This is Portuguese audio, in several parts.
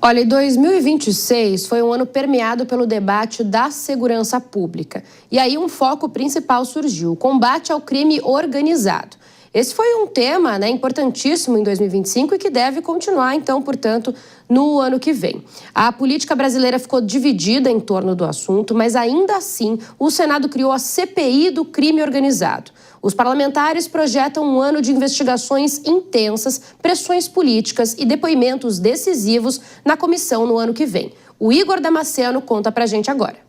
Olha, e 2026 foi um ano permeado pelo debate da segurança pública. E aí um foco principal surgiu, o combate ao crime organizado. Esse foi um tema, importantíssimo em 2025 e que deve continuar, então, portanto, no ano que vem. A política brasileira ficou dividida em torno do assunto, mas ainda assim o Senado criou a CPI do crime organizado. Os parlamentares projetam um ano de investigações intensas, pressões políticas e depoimentos decisivos na comissão no ano que vem. O Igor Damasceno conta pra gente agora.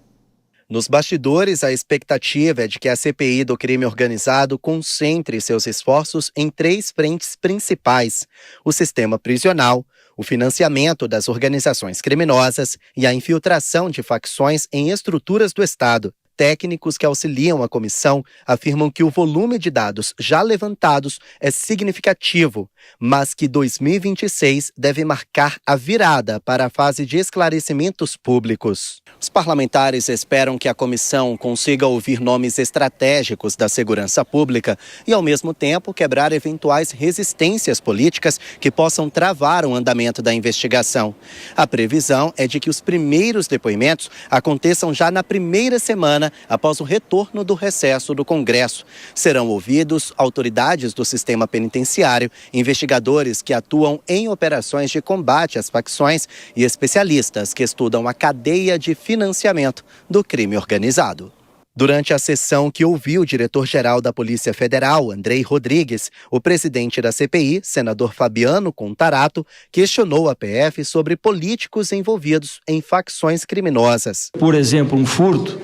Nos bastidores, a expectativa é de que a CPI do crime organizado concentre seus esforços em 3 frentes principais: o sistema prisional, o financiamento das organizações criminosas e a infiltração de facções em estruturas do Estado. Técnicos que auxiliam a comissão afirmam que o volume de dados já levantados é significativo, mas que 2026 deve marcar a virada para a fase de esclarecimentos públicos. Os parlamentares esperam que a comissão consiga ouvir nomes estratégicos da segurança pública e, ao mesmo tempo, quebrar eventuais resistências políticas que possam travar o andamento da investigação. A previsão é de que os primeiros depoimentos aconteçam já na primeira semana após o retorno do recesso do Congresso. Serão ouvidos autoridades do sistema penitenciário, investigadores que atuam em operações de combate às facções e especialistas que estudam a cadeia de financiamento do crime organizado. Durante a sessão que ouviu o diretor-geral da Polícia Federal, Andrei Rodrigues, o presidente da CPI, senador Fabiano Contarato, questionou a PF sobre políticos envolvidos em facções criminosas. Por exemplo, um furto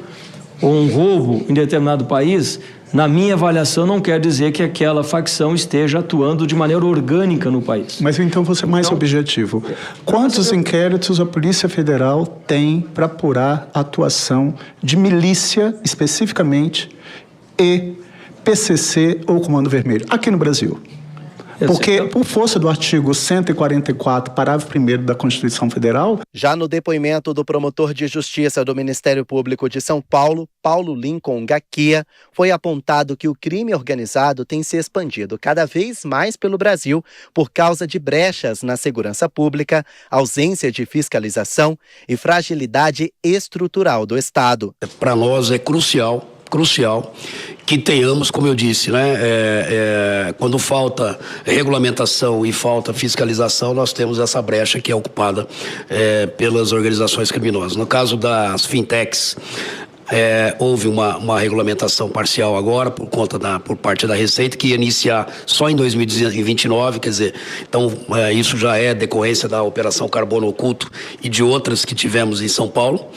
ou um roubo em determinado país, na minha avaliação, não quer dizer que aquela facção esteja atuando de maneira orgânica no país. Mas então vou ser mais objetivo. Quantos inquéritos a Polícia Federal tem para apurar a atuação de milícia, especificamente, e PCC ou Comando Vermelho, aqui no Brasil? Porque, por força do artigo 144, parágrafo 1º da Constituição Federal... Já no depoimento do promotor de justiça do Ministério Público de São Paulo, Paulo Lincoln Gaquia, foi apontado que o crime organizado tem se expandido cada vez mais pelo Brasil por causa de brechas na segurança pública, ausência de fiscalização e fragilidade estrutural do Estado. Para nós é crucial que tenhamos, como eu disse, quando falta regulamentação e falta fiscalização, nós temos essa brecha que é ocupada pelas organizações criminosas. No caso das fintechs, houve uma regulamentação parcial agora por parte da Receita, que ia iniciar só em 2029, quer dizer, então isso já é decorrência da Operação Carbono Oculto e de outras que tivemos em São Paulo,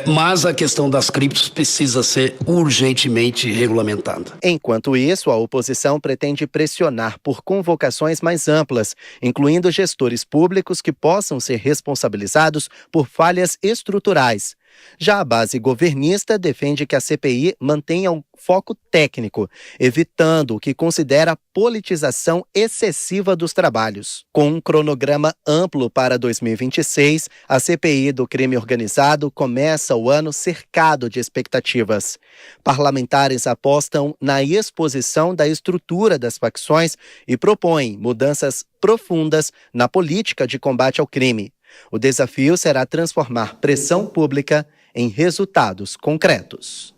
mas a questão das criptos precisa ser urgentemente regulamentada. Enquanto isso, a oposição pretende pressionar por convocações mais amplas, incluindo gestores públicos que possam ser responsabilizados por falhas estruturais. Já a base governista defende que a CPI mantenha um foco técnico, evitando o que considera politização excessiva dos trabalhos. Com um cronograma amplo para 2026, a CPI do crime organizado começa o ano cercado de expectativas. Parlamentares apostam na exposição da estrutura das facções e propõem mudanças profundas na política de combate ao crime. O desafio será transformar pressão pública em resultados concretos.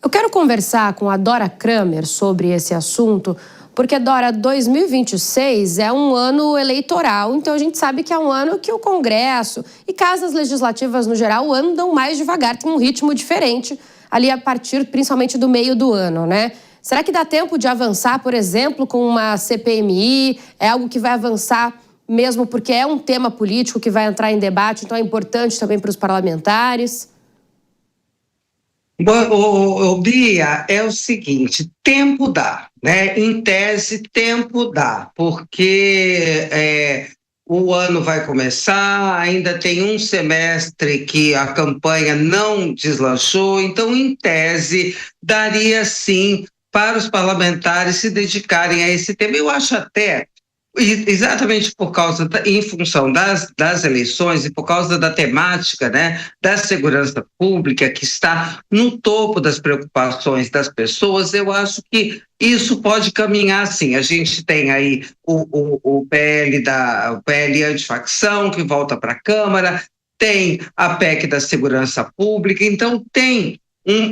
Eu quero conversar com a Dora Kramer sobre esse assunto, porque, Dora, 2026 é um ano eleitoral, então a gente sabe que é um ano que o Congresso e casas legislativas no geral andam mais devagar, tem um ritmo diferente ali a partir principalmente do meio do ano, né? Será que dá tempo de avançar, por exemplo, com uma CPMI? É algo que vai avançar mesmo porque é um tema político que vai entrar em debate, então é importante também para os parlamentares? Bom, Bia, é o seguinte, tempo dá, né? Em tese, tempo dá, porque o ano vai começar, ainda tem um semestre que a campanha não deslanchou, então, em tese, daria sim para os parlamentares se dedicarem a esse tema. Eu acho até Exatamente em função das eleições e por causa da temática, né, da segurança pública, que está no topo das preocupações das pessoas, eu acho que isso pode caminhar sim. A gente tem aí o PL antifacção, que volta para a Câmara, tem a PEC da segurança pública, então tem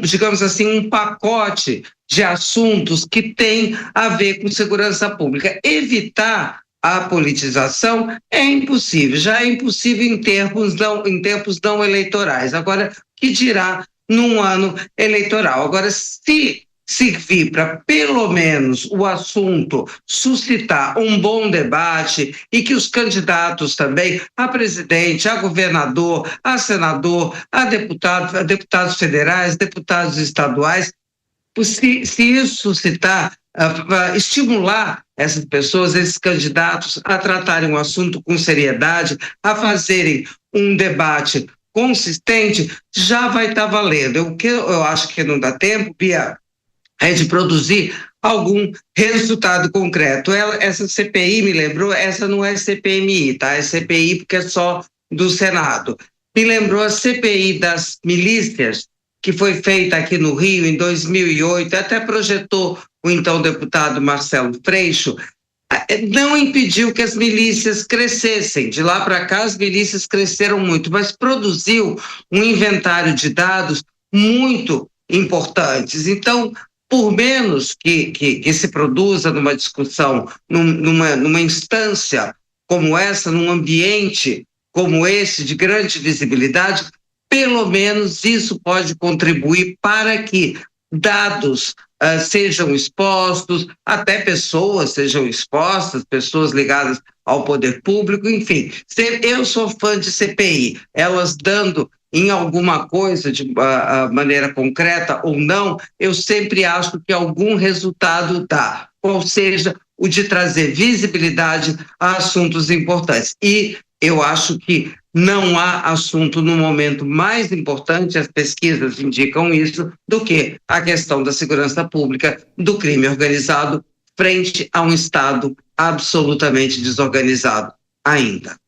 digamos assim, um pacote de assuntos que tem a ver com segurança pública. Evitar a politização é impossível, já é impossível em tempos não eleitorais. Agora, que dirá num ano eleitoral? Agora, se servir para, pelo menos, o assunto suscitar um bom debate e que os candidatos também, a presidente, a governador, a senador, a deputados federais, deputados estaduais, se isso suscitar, estimular essas pessoas, esses candidatos a tratarem o assunto com seriedade, a fazerem um debate consistente, já vai estar valendo. O que eu acho que não dá tempo, Bia, é de produzir algum resultado concreto. Essa CPI me lembrou, essa não é CPMI, tá? É CPI porque é só do Senado. Me lembrou a CPI das milícias, que foi feita aqui no Rio em 2008, até projetou o então deputado Marcelo Freixo, não impediu que as milícias crescessem. De lá para cá, as milícias cresceram muito, mas produziu um inventário de dados muito importantes. Então, por menos que se produza numa discussão, numa instância como essa, num ambiente como esse, de grande visibilidade, pelo menos isso pode contribuir para que dados sejam expostos, até pessoas sejam expostas, pessoas ligadas ao poder público, enfim. Eu sou fã de CPI, elas dando em alguma coisa de maneira concreta ou não, eu sempre acho que algum resultado dá, ou seja, o de trazer visibilidade a assuntos importantes. E eu acho que não há assunto no momento mais importante, as pesquisas indicam isso, do que a questão da segurança pública, do crime organizado, frente a um Estado absolutamente desorganizado ainda.